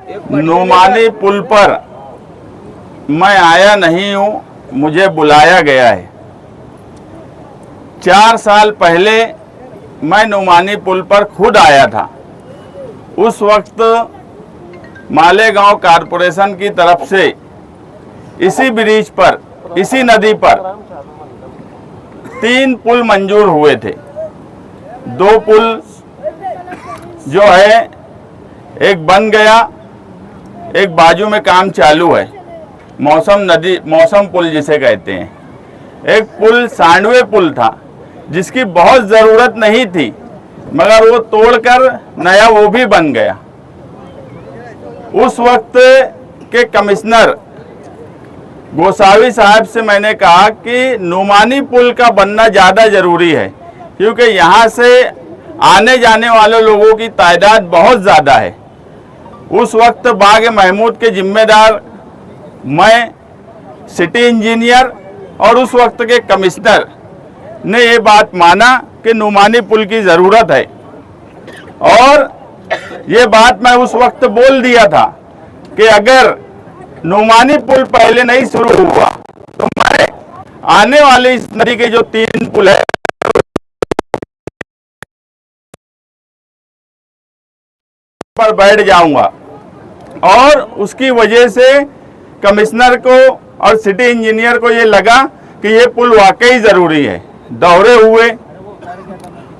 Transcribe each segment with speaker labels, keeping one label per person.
Speaker 1: नुमानी पुल पर मैं आया नहीं हूं, मुझे बुलाया गया है। 4 साल पहले मैं नुमानी पुल पर खुद आया था। उस वक्त मालेगांव कारपोरेशन की तरफ से इसी ब्रिज पर, इसी नदी पर 3 पुल मंजूर हुए थे। 2 पुल जो है एक बन गया, एक बाजू में काम चालू है, मौसम पुल जिसे कहते हैं। एक पुल सांडवे पुल था जिसकी बहुत ज़रूरत नहीं थी, मगर वो तोड़कर नया वो भी बन गया। उस वक्त के कमिश्नर गोसावी साहब से मैंने कहा कि नुमानी पुल का बनना ज़्यादा ज़रूरी है, क्योंकि यहाँ से आने जाने वाले लोगों की तादाद बहुत ज़्यादा है। उस वक्त बाग महमूद के जिम्मेदार मैं, सिटी इंजीनियर और उस वक्त के कमिश्नर ने ये बात माना कि नुमानी पुल की ज़रूरत है, और ये बात मैं उस वक्त बोल दिया था कि अगर नुमानी पुल पहले नहीं शुरू हुआ तो मैं आने वाली इस नदी के जो 3 पुल है पर बैठ जाऊंगा। और उसकी वजह से कमिश्नर को और सिटी इंजीनियर को ये लगा कि ये पुल वाकई ज़रूरी है। दौरे हुए,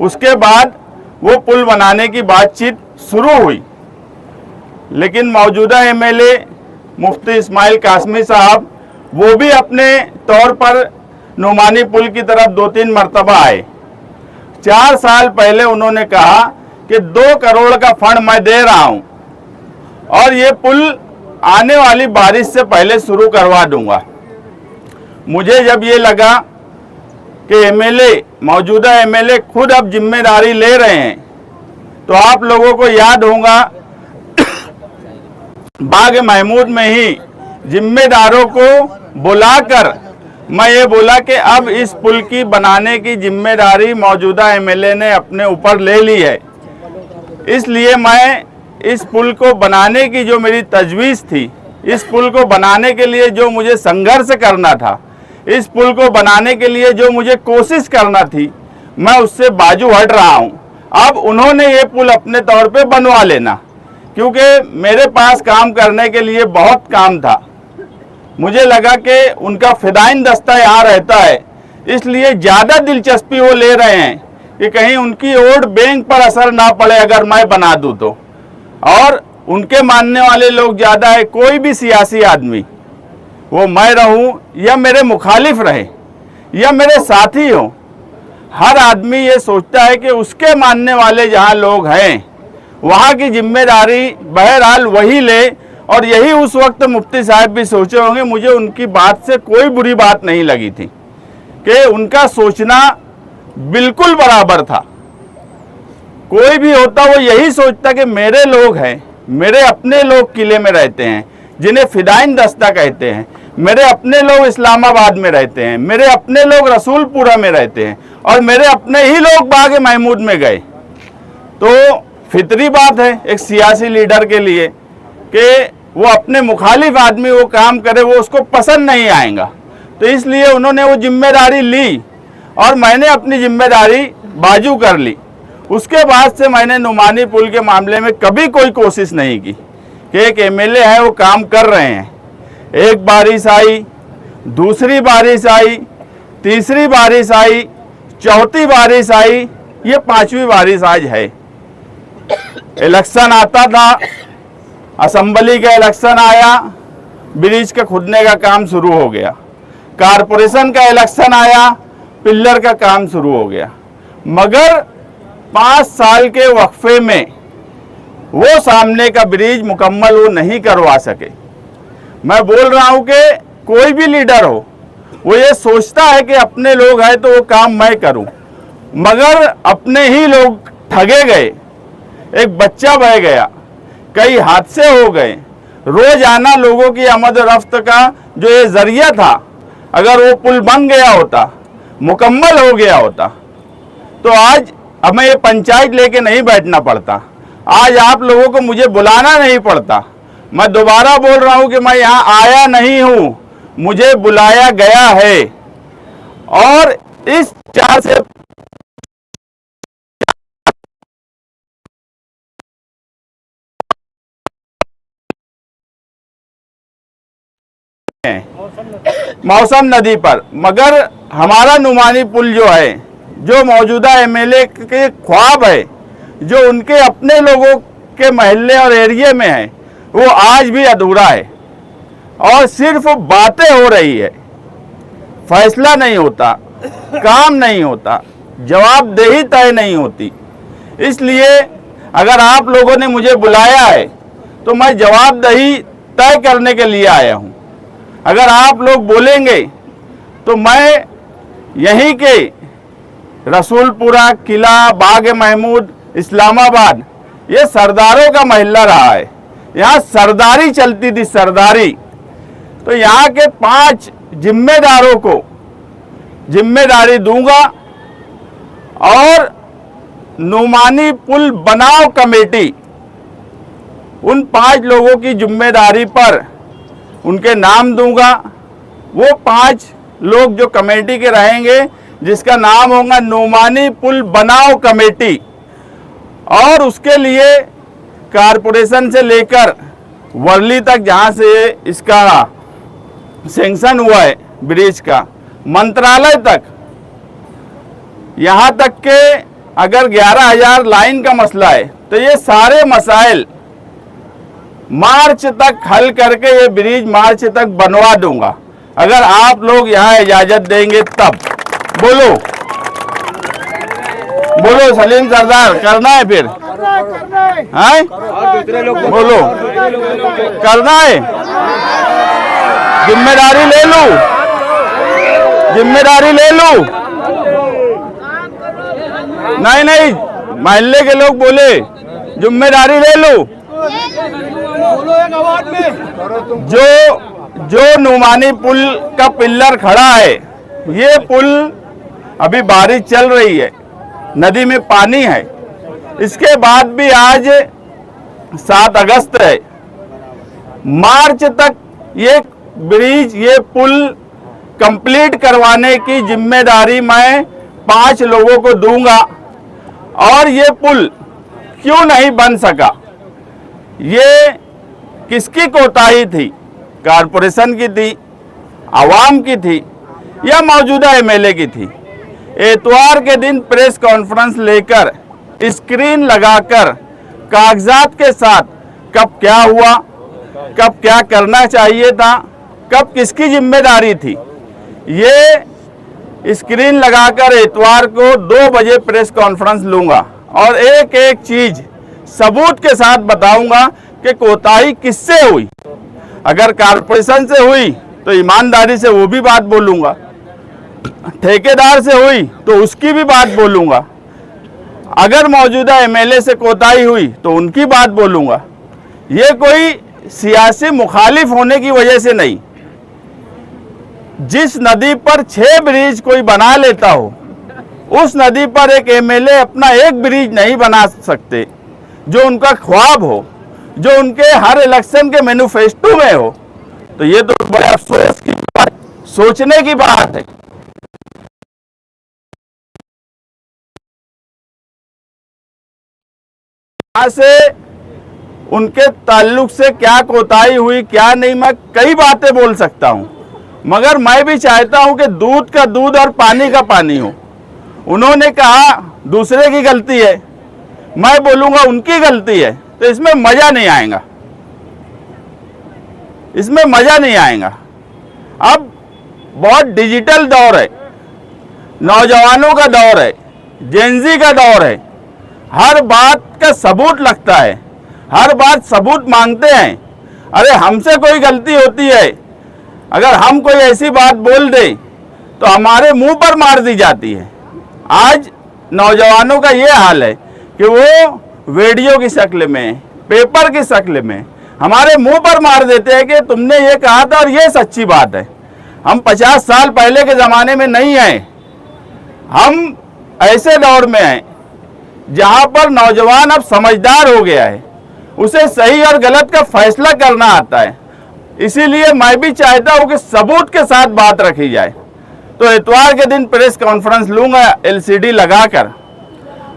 Speaker 1: उसके बाद वो पुल बनाने की बातचीत शुरू हुई, लेकिन मौजूदा एमएलए मुफ्ती इस्माइल कासमी साहब वो भी अपने तौर पर नुमानी पुल की तरफ 2-3 मरतबा आए। 4 साल पहले उन्होंने कहा कि 2 करोड़ का फंड मैं दे रहा हूं और ये पुल आने वाली बारिश से पहले शुरू करवा दूंगा। मुझे जब ये लगा कि एमएलए, मौजूदा एमएलए खुद अब जिम्मेदारी ले रहे हैं, तो आप लोगों को याद होगा बाग महमूद में ही जिम्मेदारों को बुलाकर मैं ये बोला कि अब इस पुल की बनाने की जिम्मेदारी मौजूदा एमएलए ने अपने ऊपर ले ली है। इसलिए मैं इस पुल को बनाने की जो मेरी तजवीज़ थी, इस पुल को बनाने के लिए जो मुझे संघर्ष करना था, इस पुल को बनाने के लिए जो मुझे कोशिश करना थी, मैं उससे बाजू हट रहा हूं। अब उन्होंने ये पुल अपने तौर पे बनवा लेना, क्योंकि मेरे पास काम करने के लिए बहुत काम था। मुझे लगा कि उनका फिदाइन दस्ता यहाँ रहता है, इसलिए ज़्यादा दिलचस्पी वो ले रहे हैं कि कहीं उनकी वोट बैंक पर असर ना पड़े अगर मैं बना दूँ तो। और उनके मानने वाले लोग ज़्यादा है। कोई भी सियासी आदमी, वो मैं रहूं या मेरे मुखालिफ रहे या मेरे साथी हों, हर आदमी ये सोचता है कि उसके मानने वाले जहां लोग हैं वहां की जिम्मेदारी बहरहाल वही ले। और यही उस वक्त मुफ्ती साहब भी सोचे होंगे। मुझे उनकी बात से कोई बुरी बात नहीं लगी थी कि उनका सोचना बिल्कुल बराबर था। कोई भी होता वो यही सोचता कि मेरे लोग हैं, मेरे अपने लोग किले में रहते हैं जिन्हें फिदाइन दस्ता कहते हैं, मेरे अपने लोग इस्लामाबाद में रहते हैं, मेरे अपने लोग रसूलपुरा में रहते हैं और मेरे अपने ही लोग बाग महमूद में गए। तो फितरी बात है एक सियासी लीडर के लिए कि वो अपने मुखालिफ आदमी वो काम करे, वो उसको पसंद नहीं आएगा। तो इसलिए उन्होंने वो जिम्मेदारी ली और मैंने अपनी जिम्मेदारी बाजू कर ली। उसके बाद से मैंने नुमानी पुल के मामले में कभी कोई कोशिश नहीं की कि एक एमएलए है वो काम कर रहे हैं। एक बारिश आई, दूसरी बारिश आई, तीसरी बारिश आई, चौथी बारिश आई, ये 5वीं बारिश आज है। इलेक्शन आता था, असेंबली का इलेक्शन आया, ब्रिज के खुदने का काम शुरू हो गया। कारपोरेशन का इलेक्शन आया, पिल्लर का काम शुरू हो गया। मगर 5 साल के वक्फे में वो सामने का ब्रिज मुकम्मल वो नहीं करवा सके। मैं बोल रहा हूं कि कोई भी लीडर हो वो ये सोचता है कि अपने लोग हैं तो वो काम मैं करूं, मगर अपने ही लोग ठगे गए, एक बच्चा बह गया, कई हादसे हो गए। रोजाना लोगों की आमद रफ्त का जो ये जरिया था, अगर वो पुल बन गया होता, मुकम्मल हो गया होता, तो आज हमें ये पंचायत लेके नहीं बैठना पड़ता, आज आप लोगों को मुझे बुलाना नहीं पड़ता, मैं दोबारा बोल रहा हूं कि मैं यहां आया नहीं हूं, मुझे बुलाया गया है। और इस 4 से मौसम नदी पर, मगर हमारा नुमानी पुल जो है, जो मौजूदा एमएलए के ख्वाब है, जो उनके अपने लोगों के मोहल्ले और एरिया में है, वो आज भी अधूरा है और सिर्फ बातें हो रही है, फैसला नहीं होता, काम नहीं होता, जवाबदेही तय नहीं होती। इसलिए अगर आप लोगों ने मुझे बुलाया है तो मैं जवाबदेही तय करने के लिए आया हूं। अगर आप लोग बोलेंगे तो मैं यहीं के रसूलपुरा, किला, बाग महमूद, इस्लामाबाद, ये सरदारों का मोहल्ला रहा है, यहाँ सरदारी चलती थी, सरदारी। तो यहाँ के 5 जिम्मेदारों को जिम्मेदारी दूंगा और नुमानी पुल बनाओ कमेटी, उन 5 लोगों की जिम्मेदारी पर उनके नाम दूंगा। वो 5 लोग जो कमेटी के रहेंगे, जिसका नाम होगा नुमानी पुल बनाओ कमेटी, और उसके लिए कारपोरेशन से लेकर वर्ली तक, जहां से इसका सैंक्शन हुआ है ब्रिज का, मंत्रालय तक, यहां तक के अगर 11,000 लाइन का मसला है तो ये सारे मसाइल मार्च तक हल करके ये ब्रिज मार्च तक बनवा दूंगा, अगर आप लोग यहाँ इजाजत देंगे तब। बोलो बोलो सलीम सरदार, करना है फिर? हैं? बोलो, करना है? जिम्मेदारी ले लूं? जिम्मेदारी ले लूं? नहीं नहीं, मोहल्ले के लोग बोले जिम्मेदारी ले लूं। जो नुमानी पुल का पिल्लर खड़ा है, ये पुल अभी बारिश चल रही है, नदी में पानी है, इसके बाद भी आज 7 अगस्त है, मार्च तक ये ब्रिज, ये पुल कंप्लीट करवाने की जिम्मेदारी मैं 5 लोगों को दूंगा। और ये पुल क्यों नहीं बन सका, ये किसकी कोताही थी? कारपोरेशन की थी, आवाम की थी, या मौजूदा एमएलए की थी? इतवार के दिन प्रेस कॉन्फ्रेंस लेकर, स्क्रीन लगाकर, कागजात के साथ कब क्या हुआ, कब क्या करना चाहिए था, कब किसकी जिम्मेदारी थी, ये स्क्रीन लगाकर इतवार को 2 बजे प्रेस कॉन्फ्रेंस लूंगा और एक एक चीज सबूत के साथ बताऊंगा कि कोताही किससे हुई। अगर कारपोरेशन से हुई तो ईमानदारी से वो भी बात बोलूंगा, ठेकेदार से हुई तो उसकी भी बात बोलूंगा, अगर मौजूदा एमएलए से कोताही हुई तो उनकी बात बोलूंगा। ये कोई सियासी मुखालिफ होने की वजह से नहीं। जिस नदी पर 6 ब्रिज कोई बना लेता हो, उस नदी पर एक एमएलए अपना एक ब्रिज नहीं बना सकते, जो उनका ख्वाब हो, जो उनके हर इलेक्शन के मैनिफेस्टो में हो। तो ये तो बड़े अफसोस की बात, सोचने की बात है। यहाँ से उनके ताल्लुक से क्या कोताही हुई, क्या नहीं, मैं कई बातें बोल सकता हूं, मगर मैं भी चाहता हूं कि दूध का दूध और पानी का पानी हो। उन्होंने कहा दूसरे की गलती है, मैं बोलूंगा उनकी गलती है, तो इसमें मजा नहीं आएगा, इसमें मजा नहीं आएगा। अब बहुत डिजिटल दौर है, नौजवानों का दौर है, जेनजी का दौर है, हर बात का सबूत लगता है, हर बात सबूत मांगते हैं। अरे हमसे कोई गलती होती है, अगर हम कोई ऐसी बात बोल दें तो हमारे मुंह पर मार दी जाती है। आज नौजवानों का ये हाल है कि वो वीडियो की शक्ल में, पेपर की शक्ल में हमारे मुंह पर मार देते हैं कि तुमने ये कहा था और ये सच्ची बात है। हम 50 साल पहले के ज़माने में नहीं हैं, हम ऐसे दौर में हैं जहाँ पर नौजवान अब समझदार हो गया है, उसे सही और गलत का फैसला करना आता है। इसीलिए मैं भी चाहता हूं कि सबूत के साथ बात रखी जाए। तो इतवार के दिन प्रेस कॉन्फ्रेंस लूंगा LCD लगाकर।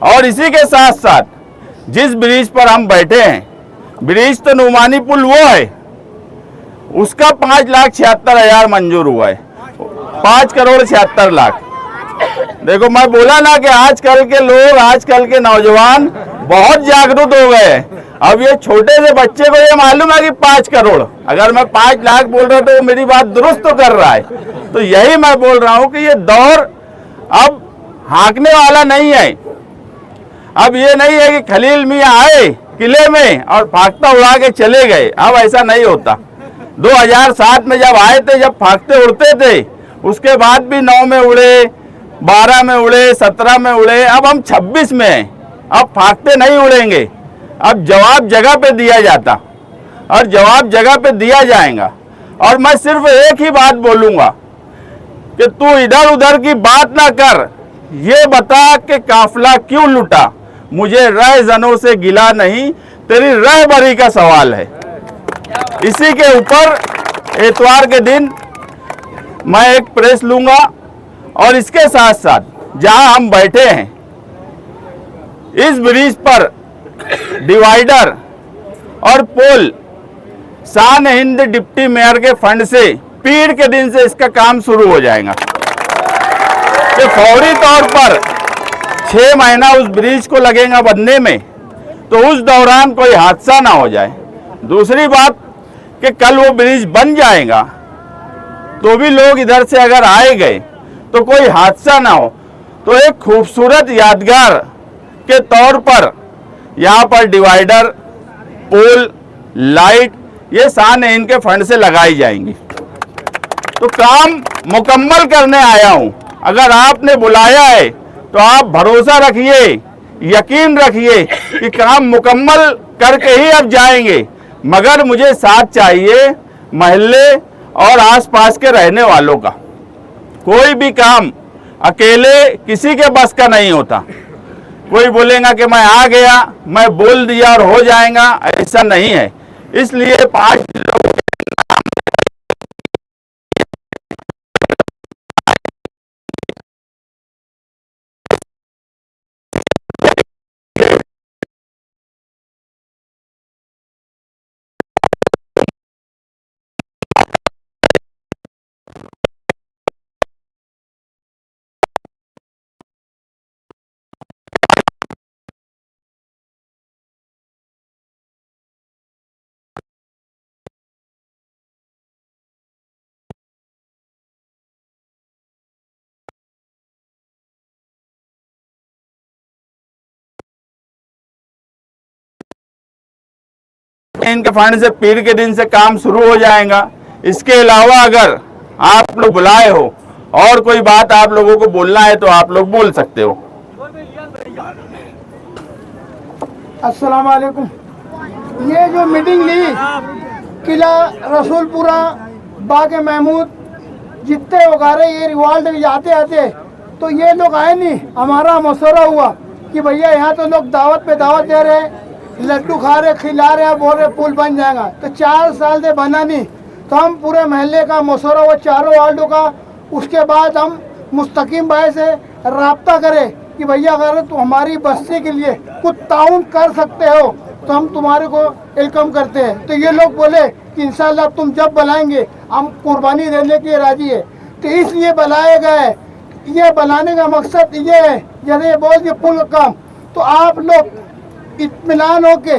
Speaker 1: और इसी के साथ साथ जिस ब्रिज पर हम बैठे हैं, ब्रिज तो नुमानी पुल वो है, उसका 5,76,000 मंजूर हुआ है, 5,76,00,000। देखो मैं बोला ना कि आजकल के लोग, आजकल के नौजवान बहुत जागरूक हो गए हैं। अब ये छोटे से बच्चे को ये मालूम है कि 5 करोड़, अगर मैं 5 लाख बोल रहा हूं तो मेरी बात दुरुस्त तो कर रहा है। तो यही मैं बोल रहा हूं कि ये दौर अब हाँकने वाला नहीं है। अब ये नहीं है कि खलील मियां आए किले में और फाख्ता उड़ा के चले गए, अब ऐसा नहीं होता। 2007 में जब आए थे, जब फाख्ते उड़ते थे, उसके बाद भी 9 में उड़े, 12 में उड़े, 17 में उड़े, अब हम 26 में हैं। अब फाख्ते नहीं उड़ेंगे, अब जवाब जगह पे दिया जाता और जवाब जगह पे दिया जाएगा। और मैं सिर्फ एक ही बात बोलूंगा कि तू इधर उधर की बात ना कर, ये बता कि काफिला क्यों लुटा। मुझे रहजनों से गिला नहीं, तेरी रहबरी का सवाल है। इसी के ऊपर इतवार के दिन मैं एक प्रेस लूंगा। और इसके साथ साथ जहां हम बैठे हैं, इस ब्रिज पर डिवाइडर और पोल शान हिंद डिप्टी मेयर के फंड से पीर के दिन से इसका काम शुरू हो जाएगा। तो फौरी तौर पर 6 महीना उस ब्रिज को लगेगा बनने में, तो उस दौरान कोई हादसा ना हो जाए। दूसरी बात कि कल वो ब्रिज बन जाएगा तो भी लोग इधर से अगर आए गए तो कोई हादसा ना हो। तो एक खूबसूरत यादगार के तौर पर यहाँ पर डिवाइडर, पोल, लाइट ये शान इनके फंड से लगाई जाएंगी। तो काम मुकम्मल करने आया हूँ। अगर आपने बुलाया है तो आप भरोसा रखिए, यकीन रखिए कि काम मुकम्मल करके ही अब जाएंगे। मगर मुझे साथ चाहिए महल्ले और आसपास के रहने वालों का। कोई भी काम अकेले किसी के बस का नहीं होता। कोई बोलेगा कि मैं आ गया, मैं बोल दिया और हो जाएगा, ऐसा नहीं है। इसलिए 5 लोग इनके फंड से पीर के दिन से काम शुरू हो जाएगा। इसके अलावा अगर आप लोग बुलाए हो और कोई बात आप लोगों को बोलना है तो आप लोग बोल सकते हो।
Speaker 2: अस्सलाम वालेकुम। ये जो मीटिंग ली किला रसूलपुरा, बाग महमूद, जितने वगैरह ये रिवाल्ट जाते आते तो ये लोग आए नहीं। हमारा मशवरा हुआ कि भैया यहाँ तो लोग दावत पे दावत दे रहे हैं, लड्डू खा रहे, खिला रहे हैं, बोल रहे पुल बन जाएगा। तो 4 साल से बना नहीं। तो हम पूरे महल्ले का मशवरा हुआ, चारों वार्डों का। उसके बाद हम मुस्तकीम भाई से राब्ता करें कि भैया अगर तुम हमारी बस्ती के लिए कुछ ताउन कर सकते हो तो हम तुम्हारे को वेलकम करते हैं। तो ये लोग बोले कि इंशाल्लाह तुम जब बुलाएंगे हम कुर्बानी देने के राजी है। तो इसलिए बुलाए गए। ये बनाने का मकसद ये है, जैसे ये बोल के पुल का काम, तो आप लोग इत्मीनान हो के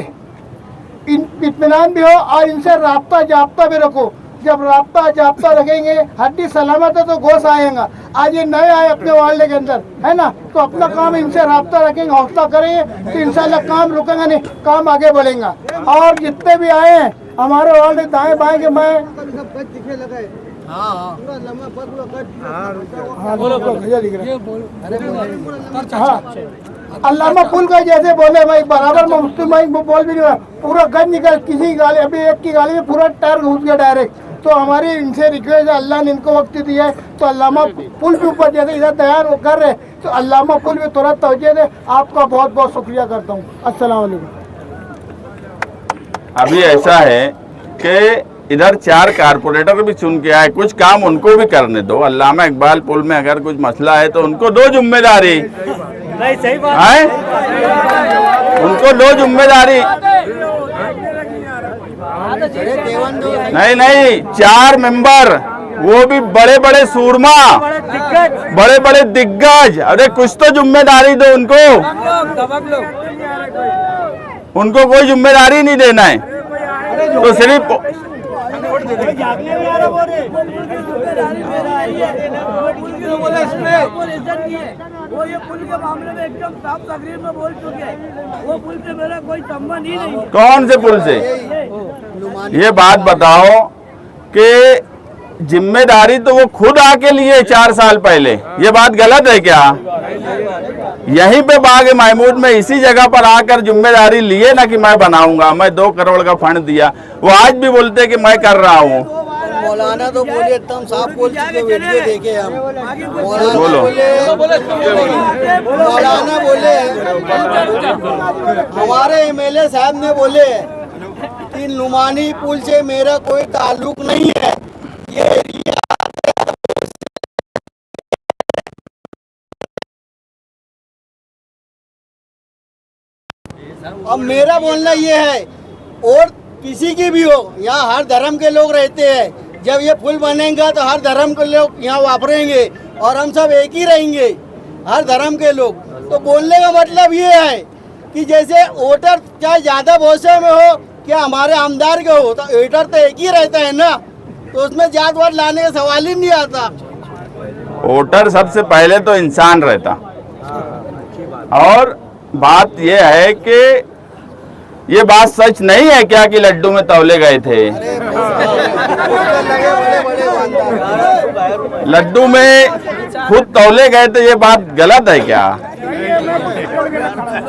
Speaker 2: इत्मीनान भी हो और इनसे राब्ता जाब्ता भी रखो। जब राब्ता जाब्ता रखेंगे, हड्डी सलामत है तो गोश आएगा। आज ये नए आए अपने वार्ड के अंदर, है ना, तो अपना काम इनसे राब्ता रखेंगे, हौसला करेंगे तो इंशाल्लाह काम रुकेगा नहीं, काम आगे बढ़ेगा। और जितने भी आए हैं हमारे वार्ड दाएं बाएं के, मैं अल्लामा पुल का जैसे बोले भाई बराबर में मुफ्ती भाई बोल भी नहीं हुआ, पूरा गज निकल, किसी गाली, अभी एक की गाली में पूरा टायर घुस गया डायरेक्ट। तो हमारी इनसे रिक्वेस्ट है, अल्लाह ने इनको वक्त दिया है तो अल्लामा पुल के ऊपर जैसे इधर तैयार कर रहे तो अल्लामा पुल में तुरंत तवज्जो दे। आपका बहुत बहुत शुक्रिया करता हूँ। अस्सलाम वालेकुम।
Speaker 1: अभी ऐसा है कि इधर 4 कारपोरेटर भी चुन के आए, कुछ काम उनको भी करने दो। अल्लामा इकबाल पुल में अगर कुछ मसला है तो उनको दो जिम्मेदारी,
Speaker 3: नहीं सही बात
Speaker 1: है उनको दो जिम्मेदारी। नहीं नहीं, 4 मेंबर, वो भी बड़े बड़े सूरमा, बड़े बड़े दिग्गज। अरे कुछ तो जिम्मेदारी दो उनको, उनको कोई जिम्मेदारी नहीं देना है तो सिर्फ
Speaker 4: वो ये पुल के मामले में एकदम साफ तकरीर में बोल चुके हैं, वो पुल से मेरा कोई संबंध ही नहीं।
Speaker 1: कौन से पुल से? ये बात बताओ कि जिम्मेदारी तो वो खुद आके लिए 4 साल पहले, ये बात गलत है क्या? यहीं पे बाग महमूद में इसी जगह पर आकर जिम्मेदारी लिए ना कि मैं बनाऊंगा, मैं 2 करोड़ का फंड दिया। वो आज भी बोलते कि मैं कर रहा हूँ।
Speaker 5: मौलाना तो बोले एकदम साफ बोल चुके, वीडियो देखे हम।
Speaker 1: बोलो।
Speaker 5: मौलाना बोले, हमारे एमएलए साहब ने बोले कि नुमानी पुल से मेरा कोई ताल्लुक नहीं है, ये एरिया अब मेरा बोलना ये है, और किसी की भी हो, यहाँ हर धर्म के लोग रहते हैं। जब ये पुल बनेगा तो हर धर्म के लोग यहाँ वापरेंगे और हम सब एक ही रहेंगे, हर धर्म के लोग। तो बोलने का मतलब ये है कि जैसे वोटर चाहे ज़्यादा भरोसे में हो क्या हमारे आमदार के हो, तो वोटर तो एक ही रहता है ना, तो उसमें जात वात लाने का सवाल ही नहीं आता।
Speaker 1: वोटर सबसे पहले तो इंसान रहता। और बात यह है कि ये बात सच नहीं है क्या कि लड्डू में तौले गए थे? लड्डू में खुद तौले गए थे, ये बात गलत है क्या?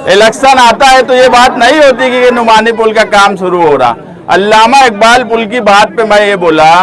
Speaker 1: इलेक्शन आता है तो ये बात नहीं होती कि नुमानी पुल का काम शुरू हो रहा। अल्लामा इकबाल पुल की बात पे मैं ये बोला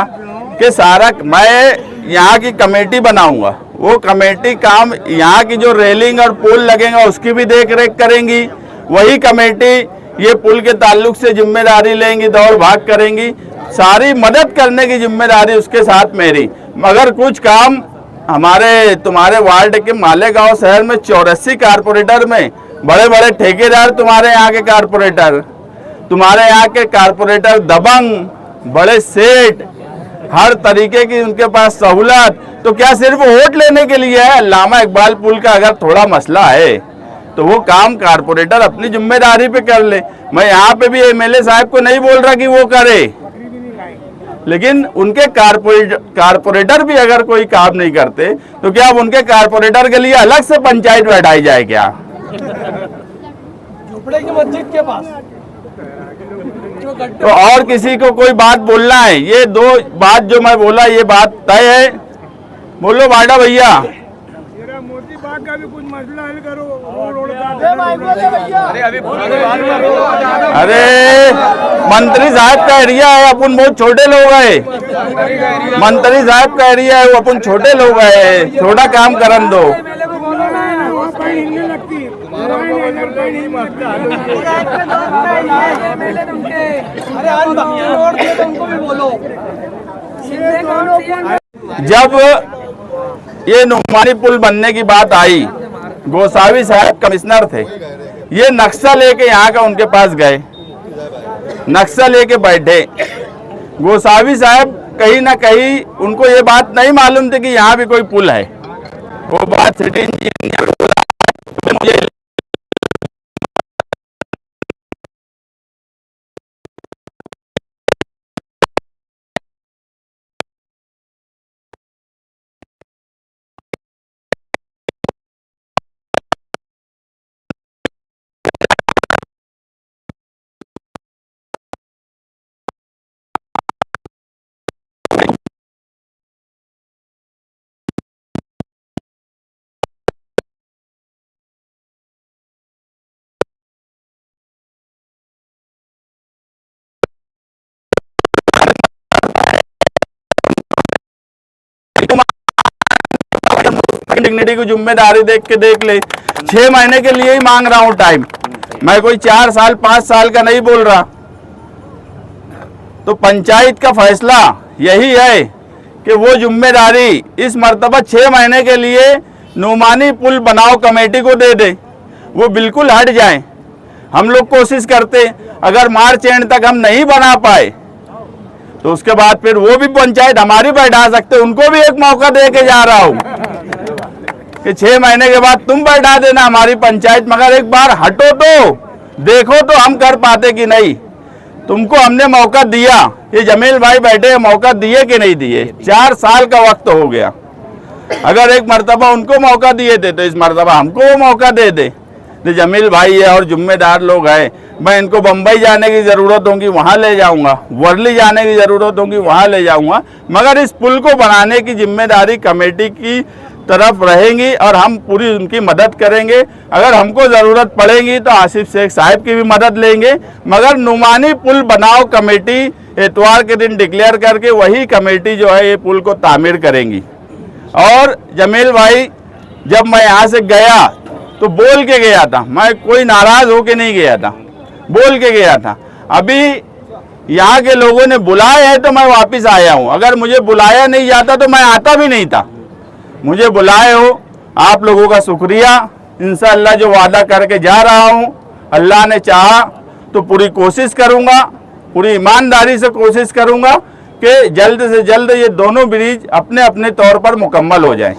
Speaker 1: कि सारा मैं यहाँ की कमेटी बनाऊंगा, वो कमेटी काम यहाँ की जो रेलिंग और पुल लगेगा उसकी भी देख रेख करेंगी, वही कमेटी ये पुल के ताल्लुक से जिम्मेदारी लेंगी, दौड़ भाग करेंगी, सारी मदद करने की जिम्मेदारी उसके साथ मेरी। मगर कुछ काम हमारे तुम्हारे वार्ड के मालेगांव शहर में 84 कारपोरेटर में बड़े बड़े ठेकेदार, तुम्हारे यहाँ के कारपोरेटर, तुम्हारे यहाँ के कारपोरेटर दबंग, बड़े सेठ, हर तरीके की उनके पास सहूलत, तो क्या सिर्फ वोट लेने के लिए है? अल्लामा इकबाल पुल का अगर थोड़ा मसला है तो वो काम कारपोरेटर अपनी जिम्मेदारी पे कर ले। मैं यहाँ पे भी एमएलए साहब को नहीं बोल रहा कि वो करे, लेकिन उनके कारपोरेटर भी अगर कोई काम नहीं करते तो क्या अब उनके कारपोरेटर के लिए अलग से पंचायत बैठाई जाए क्या?
Speaker 3: झोपड़े की मस्जिद के पास
Speaker 1: तो और किसी को कोई बात बोलना है? ये 2 बात जो मैं बोला ये बात तय है। बोलो बाडा भैया।
Speaker 2: मोती बाग का भी कुछ मसला हल करो, रोड
Speaker 1: अरे मंत्री साहब का एरिया है, अपन बहुत छोटे लोग हैं। मंत्री साहब का एरिया है, वो अपन छोटे लोग हैं, थोड़ा काम करन दो। जब ये नुमानी पुल बनने की बात आई, गोसावी साहब कमिश्नर थे, ये नक्शा लेके यहाँ का उनके पास गए, नक्शा लेके बैठे। गोसावी साहब कहीं ना कहीं उनको ये बात नहीं मालूम थी कि यहाँ भी कोई पुल है। वो बात सिटी इंजीनियर को बोला, मुझे डिग्निटी की जिम्मेदारी देख ले। 6 महीने के लिए ही मांग रहा हूं टाइम, मैं कोई 4 साल 5 साल का नहीं बोल रहा। तो पंचायत का फैसला यही है कि वो जिम्मेदारी इस मर्तबा 6 महीने के लिए नुमानी पुल बनाओ कमेटी को दे दे, वो बिल्कुल हट जाए। हम लोग कोशिश करते, अगर मार्च एंड तक हम नहीं बना पाए तो उसके बाद फिर वो भी पंचायत हमारी बैठा सकते, उनको भी एक मौका दे के जा रहा हूँ कि 6 महीने के बाद तुम बैठा देना हमारी पंचायत, मगर एक बार हटो तो देखो तो हम कर पाते कि नहीं। तुमको हमने मौका दिया, ये जमील भाई बैठे मौका दिए कि नहीं दिए? 4 साल का वक्त हो गया। अगर एक मर्तबा उनको मौका दिए थे तो इस मर्तबा हमको वो मौका दे दे। तो जमील भाई है और जिम्मेदार लोग हैं, मैं इनको बम्बई जाने की ज़रूरत होगी वहाँ ले जाऊँगा, वर्ली जाने की ज़रूरत होगी वहाँ ले जाऊँगा, मगर इस पुल को बनाने की जिम्मेदारी कमेटी की तरफ रहेंगी और हम पूरी उनकी मदद करेंगे। अगर हमको ज़रूरत पड़ेगी तो आसिफ शेख साहब की भी मदद लेंगे, मगर नुमानी पुल बनाओ कमेटी इतवार के दिन डिक्लेयर करके वही कमेटी जो है ये पुल को तामीर करेंगी। और जमील भाई, जब मैं यहाँ से गया तो बोल के गया था, मैं कोई नाराज़ होके नहीं गया था, बोल के गया था। अभी यहाँ के लोगों ने बुलाया है तो मैं वापस आया हूँ, अगर मुझे बुलाया नहीं जाता तो मैं आता भी नहीं था। मुझे बुलाए हो, आप लोगों का शुक्रिया। इंशाअल्लाह जो वादा करके जा रहा हूँ, अल्लाह ने चाहा तो पूरी कोशिश करूँगा, पूरी ईमानदारी से कोशिश करूँगा कि जल्द से जल्द ये दोनों ब्रिज अपने अपने तौर पर मुकम्मल हो जाएं।